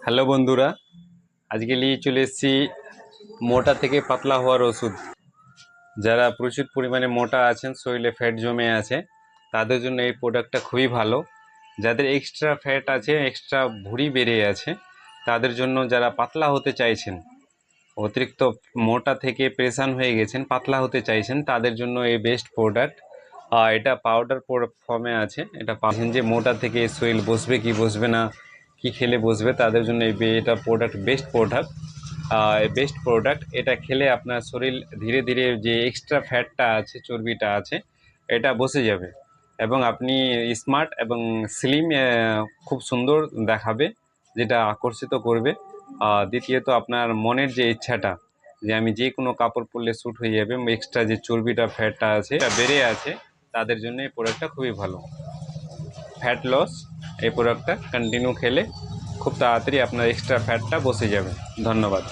Hello বন্ধুরা, আজকে নিয়ে চলে এসেছি মোটা থেকে পাতলা হওয়ার ওষুধ। যারা প্রচুর পরিমাণে মোটা আছেন, শরীরে ফ্যাট জমে আছে, তাদের জন্য এই প্রোডাক্টটা খুবই ভালো। যাদের এক্সট্রা ফ্যাট আছে, এক্সট্রা ভুঁড়ি বেড়ে আছে, তাদের জন্য, যারা পাতলা হতে চাইছেন, অতিরিক্ত মোটা থেকে পেরেশান হয়ে গেছেন, পাতলা হতে চাইছেন, তাদের জন্য এই বেস্ট প্রোডাক্ট। এটা পাউডার ফর্মে আছে। এটা পাচ্ছেন যে মোটা থেকে শরীর বসবে কি বসবে না, কি খেলে বসবে, তাদের জন্য এটা প্রোডাক্ট বেস্ট প্রোডাক্ট। এটা খেলে আপনার শরীর ধীরে ধীরে যে এক্সট্রা ফ্যাটটা আছে, চর্বিটা আছে, এটা বসে যাবে এবং আপনি স্মার্ট এবং স্লিম, খুব সুন্দর দেখাবে, যেটা আকর্ষিত করবে। দ্বিতীয়ত আপনার মনের যে ইচ্ছাটা, যে আমি যে কোনো কাপড় পরলে স্যুট হয়ে যাবে, এক্সট্রা যে চর্বিটা ফ্যাটটা আছে, এটা বেড়ে আছে, তাদের জন্য এই প্রোডাক্টটা খুবই ভালো। ফ্যাট লস, এই প্রোডাক্টটা কন্টিনিউ খেলে খুব তাড়াতাড়ি আপনার এক্সট্রা ফ্যাটটা বসে যাবে। ধন্যবাদ।